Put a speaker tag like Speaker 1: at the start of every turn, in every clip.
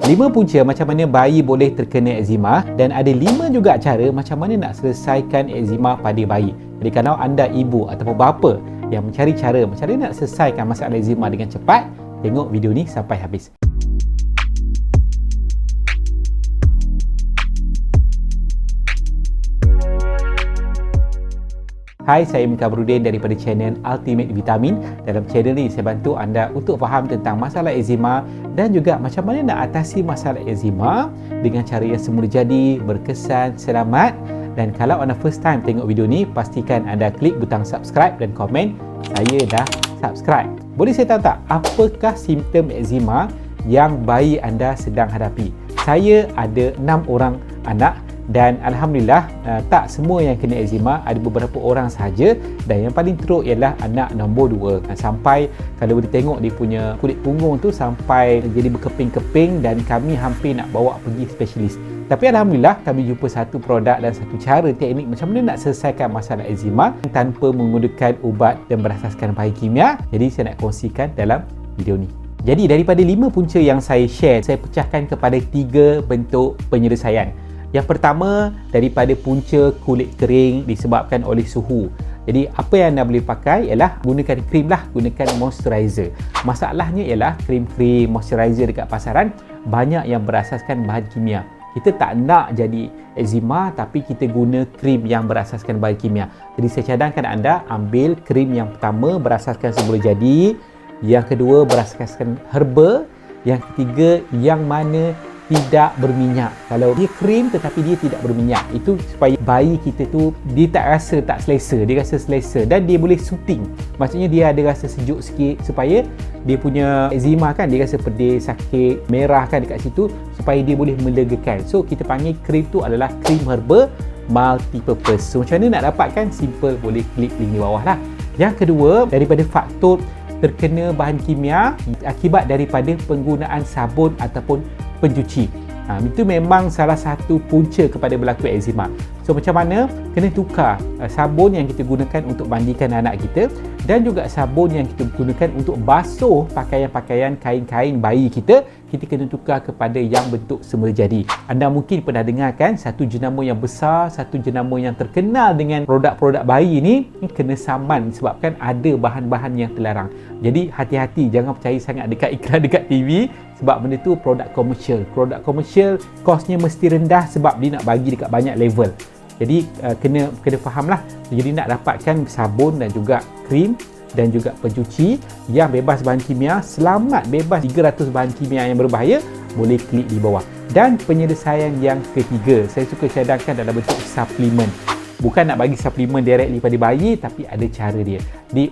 Speaker 1: 5 punca macam mana bayi boleh terkena eczema, dan ada 5 juga cara macam mana nak selesaikan eczema pada bayi. Jadi kalau anda ibu ataupun bapa yang mencari cara macam mana nak selesaikan masalah eczema dengan cepat, tengok video ni sampai habis. Hai, saya Mika Brudin daripada channel Ultimate Vitamin. Dalam channel ni saya bantu anda untuk faham tentang masalah eczema dan juga macam mana nak atasi masalah eczema dengan cara yang semula jadi, berkesan, selamat. Dan kalau anda first time tengok video ni, pastikan anda klik butang subscribe dan komen saya dah subscribe. Boleh saya tahu tak apakah simptom eczema yang bayi anda sedang hadapi? Saya ada 6 orang anak dan Alhamdulillah tak semua yang kena eczema, ada beberapa orang sahaja, dan yang paling teruk ialah anak nombor 2. Sampai kalau boleh tengok dia punya kulit punggung tu sampai jadi berkeping-keping dan kami hampir nak bawa pergi spesialis. Tapi Alhamdulillah kami jumpa satu produk dan satu cara teknik macam mana nak selesaikan masalah eczema tanpa menggunakan ubat dan berasaskan bahan kimia. Jadi saya nak kongsikan dalam video ni. Jadi daripada 5 punca yang saya share, saya pecahkan kepada 3 bentuk penyelesaian. Yang pertama, daripada punca kulit kering disebabkan oleh suhu. Jadi apa yang anda boleh pakai ialah gunakan krim lah, gunakan moisturizer. Masalahnya ialah krim-krim moisturizer dekat pasaran banyak yang berasaskan bahan kimia. Kita tak nak jadi eczema tapi kita guna krim yang berasaskan bahan kimia. Jadi saya cadangkan anda ambil krim yang pertama berasaskan semula jadi, yang kedua berasaskan herba, yang ketiga yang mana tidak berminyak. Kalau dia krim tetapi dia tidak berminyak, itu supaya bayi kita tu dia tak rasa tak selesa, dia rasa selesa dan dia boleh soothing. Maksudnya dia ada rasa sejuk sikit supaya dia punya eczema kan, dia rasa pedih, sakit, merah kan dekat situ, supaya dia boleh melegakan. So kita panggil krim tu adalah krim herba multi-purpose. So macam mana nak dapatkan? Simple, boleh klik link di bawah lah. Yang kedua, daripada faktor terkena bahan kimia akibat daripada penggunaan sabun ataupun pencuci. Itu memang salah satu punca kepada berlaku eczema. So macam mana? Kena tukar sabun yang kita gunakan untuk mandikan anak kita dan juga sabun yang kita gunakan untuk basuh pakaian-pakaian, kain-kain bayi kita. Kita kena tukar kepada yang bentuk semula jadi. Anda mungkin pernah dengar kan, satu jenama yang besar, satu jenama yang terkenal dengan produk-produk bayi ni kena saman disebabkan ada bahan-bahan yang terlarang. Jadi hati-hati, jangan percaya sangat dekat iklan dekat TV sebab benda tu produk komersial. Produk komersial kosnya mesti rendah sebab dia nak bagi dekat banyak level. Jadi kena fahamlah. Jadi nak dapatkan sabun dan juga krim dan juga pencuci yang bebas bahan kimia, selamat bebas 300 bahan kimia yang berbahaya, boleh klik di bawah. Dan penyelesaian yang ketiga, saya suka cadangkan dalam bentuk suplemen. Bukan nak bagi suplemen directly pada bayi, tapi ada cara dia.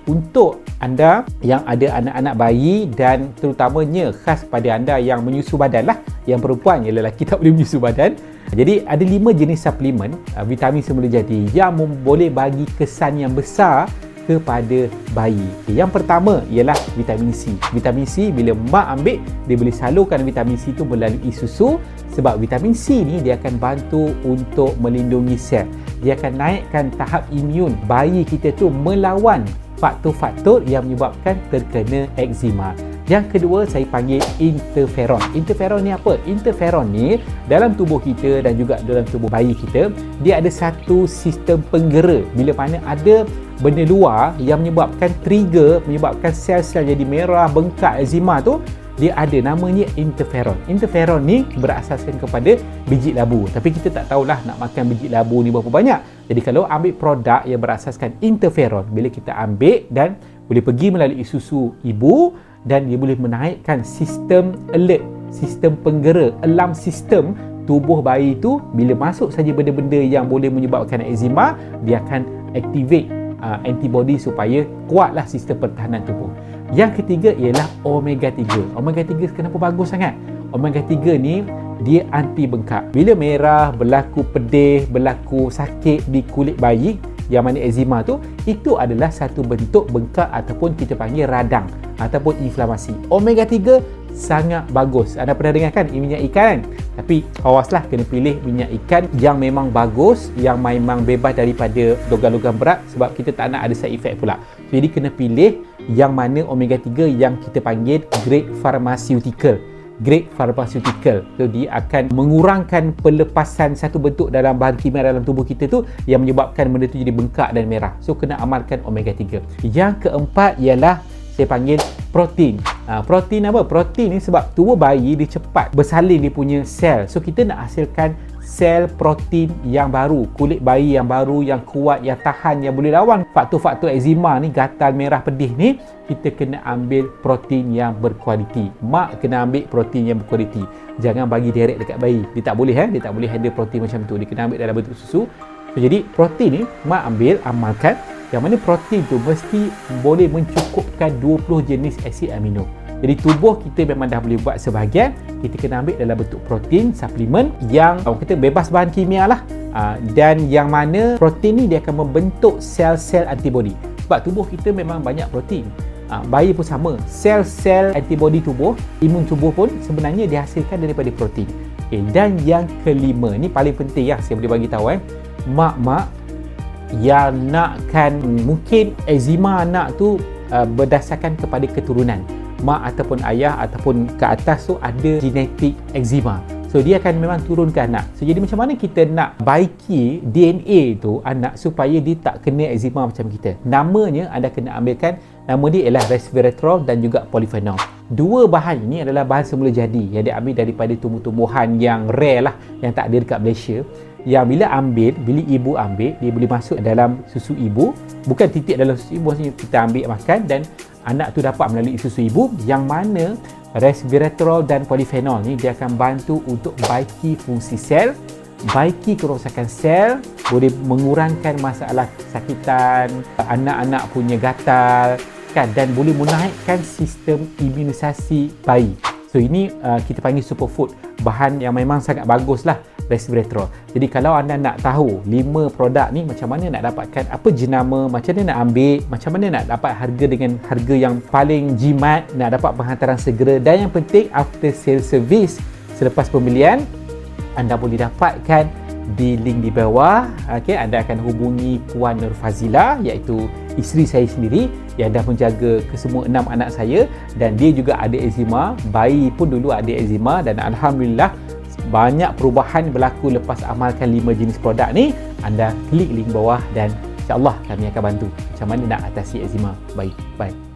Speaker 1: Untuk anda yang ada anak-anak bayi dan terutamanya khas pada anda yang menyusu badan lah, yang perempuan, yang lelaki tak boleh menyusu badan. Jadi ada 5 jenis suplemen vitamin semula jadi yang boleh bagi kesan yang besar kepada bayi. Yang pertama ialah vitamin C. Vitamin C bila mak ambil, dia boleh salurkan vitamin C itu melalui susu, sebab vitamin C ni dia akan bantu untuk melindungi sel. Dia akan naikkan tahap imun bayi kita tu melawan faktor-faktor yang menyebabkan terkena eczema. Yang kedua saya panggil interferon. Interferon ni apa? Interferon ni dalam tubuh kita dan juga dalam tubuh bayi kita, dia ada satu sistem penggera. Bila mana ada benda luar yang menyebabkan trigger, menyebabkan sel-sel jadi merah, bengkak, eczema tu, dia ada namanya interferon. Interferon ni berasaskan kepada biji labu. Tapi kita tak tahulah nak makan biji labu ni berapa banyak. Jadi kalau ambil produk yang berasaskan interferon, bila kita ambil dan boleh pergi melalui susu ibu, dan dia boleh menaikkan sistem alert, sistem penggera, alarm sistem tubuh bayi tu. Bila masuk saja benda-benda yang boleh menyebabkan eczema, dia akan activate antibody supaya kuatlah sistem pertahanan tubuh. Yang ketiga ialah omega 3. Omega 3 kenapa bagus sangat? Omega 3 ni dia anti bengkak. Bila merah, berlaku pedih, berlaku sakit di kulit bayi yang mana eczema tu, itu adalah satu bentuk bengkak ataupun kita panggil radang ataupun inflamasi. Omega 3 sangat bagus. Anda pernah dengar kan minyak ikan? Tapi awaslah, kena pilih minyak ikan yang memang bagus, yang memang bebas daripada logam-logam berat, sebab kita tak nak ada side effect pula. Jadi kena pilih yang mana omega 3 yang kita panggil grade pharmaceutical. grade pharmaceutical. So dia akan mengurangkan pelepasan satu bentuk dalam bahan kimia dalam tubuh kita tu yang menyebabkan benda tu jadi bengkak dan merah. So kena amalkan omega 3. Yang keempat ialah saya panggil protein. Protein apa? Protein ni sebab tubuh bayi dia cepat bersalin dia punya sel. So kita nak hasilkan sel protein yang baru, kulit bayi yang baru, yang kuat, yang tahan, yang boleh lawan faktor-faktor eczema ni, gatal merah pedih ni. Kita kena ambil protein yang berkualiti. Mak kena ambil protein yang berkualiti. Jangan bagi direct dekat bayi. Dia tak boleh dia tak boleh handle protein macam tu. Dia kena ambil dalam bentuk susu. So, jadi protein ni mak ambil, amalkan. Yang mana protein tu mesti boleh mencukupkan 20 jenis asid amino. Jadi tubuh kita memang dah boleh buat sebahagian. Kita kena ambil dalam bentuk protein, suplemen yang orang kata bebas bahan kimia lah. Dan yang mana protein ni dia akan membentuk sel-sel antibody. Sebab tubuh kita memang banyak protein. Bayi pun sama. Sel-sel antibody tubuh, imun tubuh pun sebenarnya dihasilkan daripada protein. Okay. Dan yang kelima, ni paling penting saya boleh bagi tahu mak-mak yang nakkan mungkin eczema anak tu berdasarkan kepada keturunan. Mak ataupun ayah ataupun ke atas tu ada genetik eczema. So dia akan memang turun ke anak. So jadi macam mana kita nak baiki DNA tu anak supaya dia tak kena eczema macam kita? Namanya anda kena ambilkan, nama dia ialah resveratrol dan juga polyphenol. Dua bahan ini adalah bahan semula jadi yang diambil daripada tumbuh-tumbuhan yang rare lah, yang tak ada dekat Malaysia. Yang bila ibu ambil, dia boleh masuk dalam susu ibu. Bukan titik dalam susu ibu, maksudnya kita ambil makan dan anak tu dapat melalui susu ibu, yang mana resveratrol dan polyphenol ni dia akan bantu untuk baiki fungsi sel, baiki kerosakan sel, boleh mengurangkan masalah kesakitan, anak-anak punya gatal kan, dan boleh menaikkan sistem imunisasi bayi. So ini kita panggil superfood, bahan yang memang sangat bagus lah, resveratrol. Jadi kalau anda nak tahu 5 produk ni macam mana nak dapatkan, apa jenama, macam mana nak ambil, macam mana nak dapat harga dengan harga yang paling jimat, nak dapat penghantaran segera, dan yang penting after sale service selepas pembelian, anda boleh dapatkan di link di bawah. Anda akan hubungi Puan Nur Fazila, iaitu isteri saya sendiri yang dah menjaga kesemua 6 anak saya, dan dia juga ada eczema. Bayi pun dulu ada eczema dan alhamdulillah banyak perubahan berlaku lepas amalkan 5 jenis produk ni. Anda klik link bawah dan insya-Allah kami akan bantu macam mana nak atasi eczema bayi. Bye.